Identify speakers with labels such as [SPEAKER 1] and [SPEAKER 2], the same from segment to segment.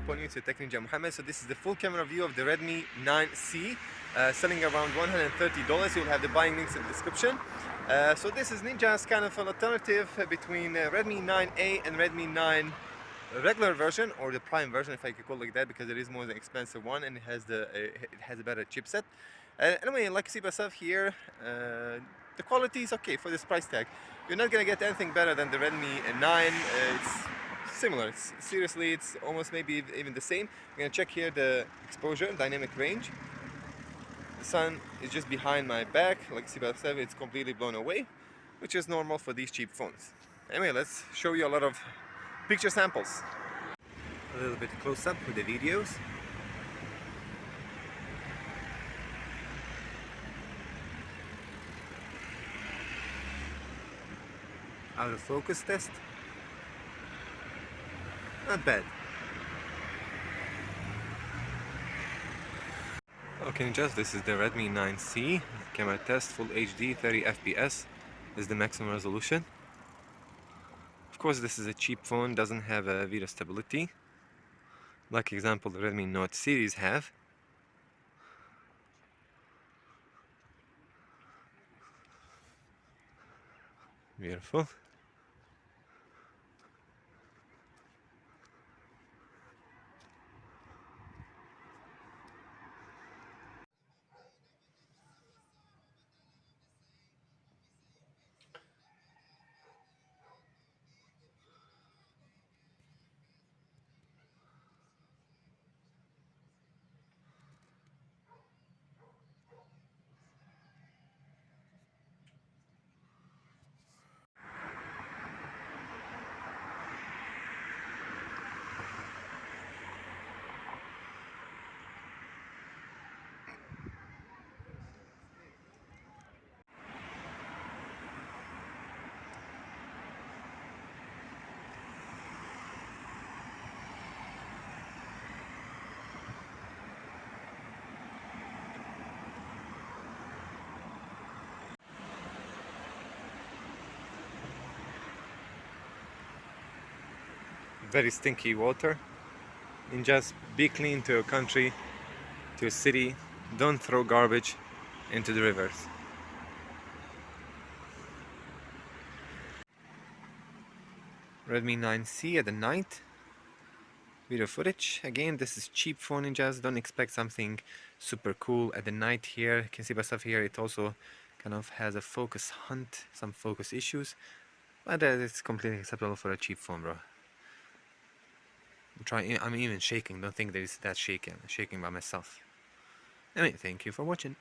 [SPEAKER 1] upon you. It's your Tech Ninja Mohammed. So this is the full camera view of the Redmi 9C, selling around $130. You'll have the buying links in the description. So this is Ninja's kind of an alternative between Redmi 9A and Redmi 9 regular version, or the Prime version, if I could call it like that, because it is more the expensive one and it has a better chipset. Anyway, like you see myself here, the quality is okay for this price tag. You're not gonna get anything better than the Redmi 9. It's similar. Seriously, it's almost maybe even the same. I'm gonna check here the exposure, dynamic range. The sun is just behind my back. Like you see myself, it's completely blown away, which is normal for these cheap phones. Anyway, let's show you a lot of picture samples. A little bit close up with the videos. Autofocus test. Not bad. Okay, just this is the Redmi 9C camera test, full HD, 30 FPS is the maximum resolution. Of course, this is a cheap phone, doesn't have a video stability, like example the Redmi Note series have. Beautiful. Very stinky water. And just be clean to a country, to a city. Don't throw garbage into the rivers. Redmi 9C at the night. Video footage. Again, this is cheap phone, ninjas. Don't expect something super cool at the night here. You can see by stuff here, it also kind of has a focus hunt, some focus issues. But it's completely acceptable for a cheap phone, bro. I'm even shaking. Don't think that it's that shaking. I'm shaking by myself. Anyway, thank you for watching.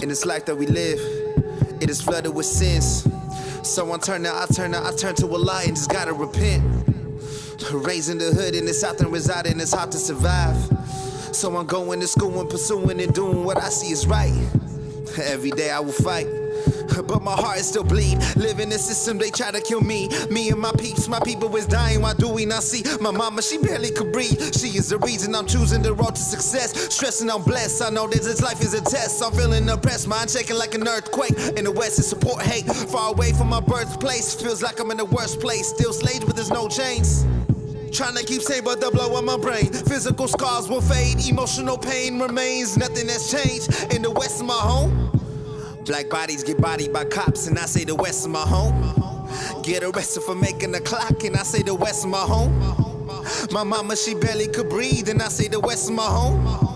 [SPEAKER 2] In this life that we live, it is flooded with sins. So I turn to Allah and just gotta repent. Raising the hood in the south and residing, it's hard to survive. So I'm going to school and pursuing and doing what I see is right. Every day I will fight, but my heart is still bleed. Live in the system, they try to kill me. Me and my peeps, my people is dying. Why do we not see? My mama, she barely could breathe. She is the reason I'm choosing the road to success. Stressing, I'm blessed. I know that this life is a test. I'm feeling oppressed, mind shaking like an earthquake. In the west, it's support hate. Far away from my birthplace, feels like I'm in the worst place. Still slaves, but there's no chains. Trying to keep sane, but the blow on my brain. Physical scars will fade, emotional pain remains. Nothing has changed in the west of my home. Black bodies get bodied by cops, and I say the west of my home. Get arrested for making a clock, and I say the west of my home. My mama, she barely could breathe, and I say the west of my home.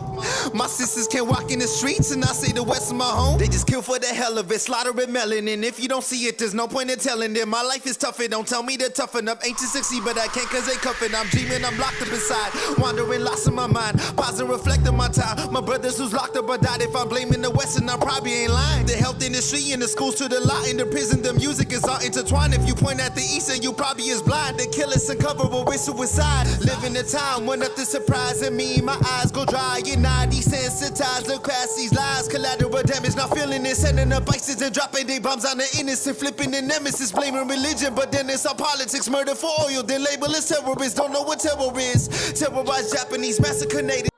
[SPEAKER 2] My sisters can't walk in the streets, and I say the west of my home. They just kill for the hell of it, slaughtering melanin. If you don't see it, there's no point in telling them. My life is tough, it don't tell me to toughen up. Ain't to succeed, but I can't cause they cuffing. I'm dreaming, I'm locked up inside, wandering, lost in my mind. Pause and reflect on my time. My brothers who's locked up or died. If I'm blaming the West, and I probably ain't lying. The health industry and the schools to the lot. In the prison, the music is all intertwined. If you point at the east, and you probably is blind. They kill us uncoverable with suicide. Living the time when nothing's surprising me. My eyes go dry, and deny, desensitized, look past these lies. Collateral damage, not feeling it. Sending up ISIS and dropping their bombs on the innocent. Flipping the nemesis, blaming religion. But then it's all politics, murder for oil. Then label us terrorists, don't know what terror is. Terrorized Japanese, massacre natives.